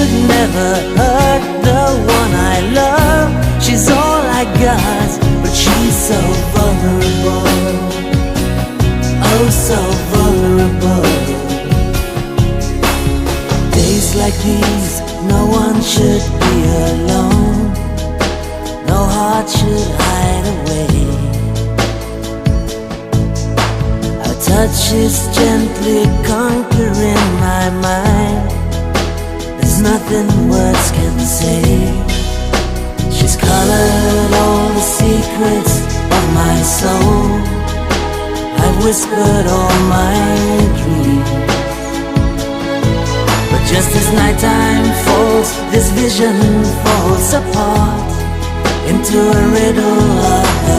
should never hurt the one I love. She's all I got, but she's so vulnerable. Oh, so vulnerable. Days like these, no one should be alone. No heart should hide away. Her touch is gently conquering my mind. There's nothing words can say. She's colored all the secrets of my soul. I've whispered all my dreams. But just as nighttime falls, this vision falls apart into a riddle of